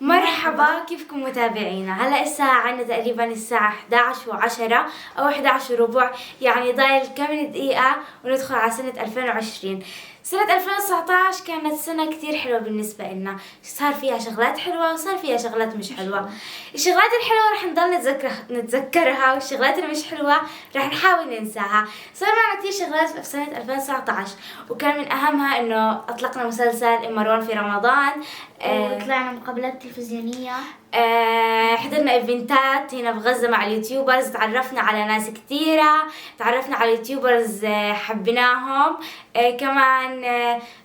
مرحبا، كيفكم متابعينا؟ هلا الساعة عنا تقريبا الساعة 11:10 أو 11:15، يعني ضايل كم من دقيقة وندخل على سنة 2020. سنة 2019 كانت سنة كتير حلوة بالنسبة لنا، صار فيها شغلات حلوة وصار فيها شغلات مش حلوة. الشغلات الحلوة رح نضل نتذكرها، والشغلات اللي مش حلوة رح نحاول ننساها. صار معنا كتير شغلات في سنة 2019، وكان من أهمها إنه أطلقنا مسلسل مروان في رمضان، وطلعنا مقابلات تلفزيونية، حضرنا ايفنتات هنا في غزة مع اليوتيوبرز، تعرفنا على ناس كتيرة، تعرفنا على يوتيوبرز حبيناهم. كمان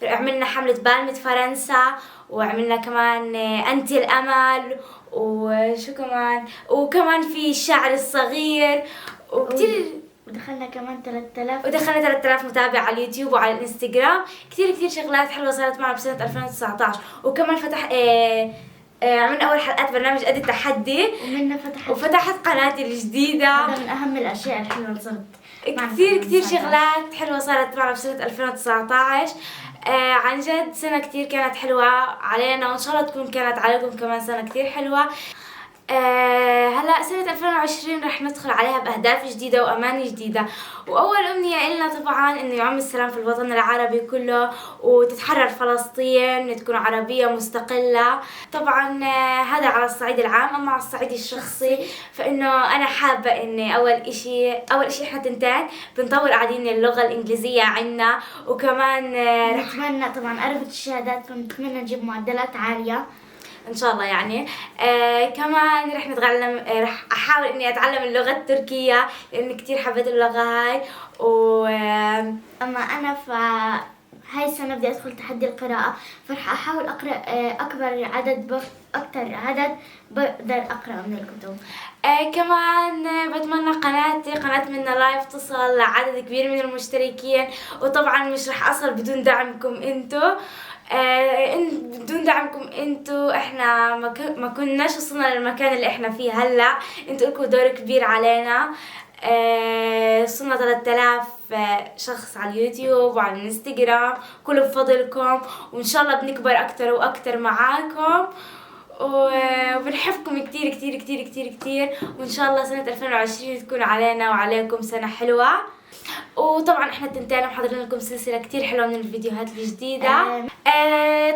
عملنا حملة بالمة فرنسا، وعملنا كمان أنت الأمل، وشو كمان، وكمان في الشاعر الصغير وكتير. ودخلنا كمان 3000 3000 متابع على اليوتيوب وعلى الانستغرام. كتير شغلات حلوة صارت معنا بسنة 2019. وكمان عملنا أول حلقات برنامج قد التحدي، ومنا وفتحت قناتي الجديدة. هذا من أهم الأشياء الحلوة اللي صارت. كتير شغلات حلوة صارت معنا بسنة 2019. عن جد سنة كتير كانت حلوة علينا، وإن شاء الله تكون كانت عليكم كمان سنة كتير حلوة. هلا سنة 2020 رح ندخل عليها بأهداف جديدة وأماني جديدة، وأول أمنية إلنا طبعا إنه يعم السلام في الوطن العربي كله، وتتحرر فلسطين، تكون عربية مستقلة. طبعا هذا على الصعيد العام. أما على الصعيد الشخصي فإنه أنا حابة إني أول إشي إحنا تنتين بنطور قاعدين اللغة الإنجليزية عنا، وكمان نتمنى طبعا قربت الشهادات، فنتمنى نجيب معدلات عالية ان شاء الله. يعني كمان رح نتعلم، رح احاول اني اتعلم اللغة التركية لاني كتير حبيت اللغة هاي. اما انا هاي السنة بدي ادخل تحدي القراءة، فرح احاول اقرأ اكتر عدد بقدر اقرأ من الكتب. كمان بتمنى قناة منا لايف تصل لعدد كبير من المشتركين، وطبعا مش رح اصل بدون دعمكم انتو. بدون دعمكم انتو احنا ما كناش وصلنا للمكان اللي احنا فيه هلا. انتو لكم دور كبير علينا. وصلنا 3000 شخص على اليوتيوب وعلى الانستغرام، كله بفضلكم، وان شاء الله بنكبر اكتر واكتر معاكم، وبنحبكم كتير. وان شاء الله سنة 2020 تكون علينا وعليكم سنة حلوة. وطبعا احنا التنتين محضرين لكم سلسلة كتير حلوة من الفيديوهات الجديدة.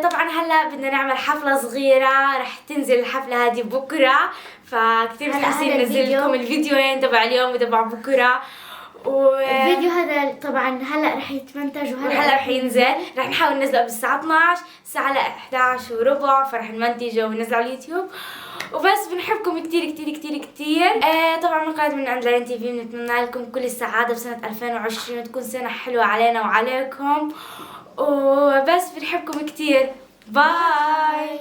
طبعا هلا بدنا نعمل حفلة صغيرة، رح تنزل الحفلة هذه بكرة، فكتير متحمسين ننزل لكم الفيديوين تبع اليوم وتبع بكرة. الفيديو هذا طبعا هلا رح يتمنتج، وهلا رح ينزل. رح نحاول ننزله بالساعة 12، الساعة 11:15، فرح نمنتجه وننزله على اليوتيوب. وبس بنحبكم كتير. طبعا من قناة من عند لاين تي في بنتمنى لكم كل السعادة بسنة 2020، وتكون سنة حلوة علينا وعليكم. وبس بنحبكم كتير. باي.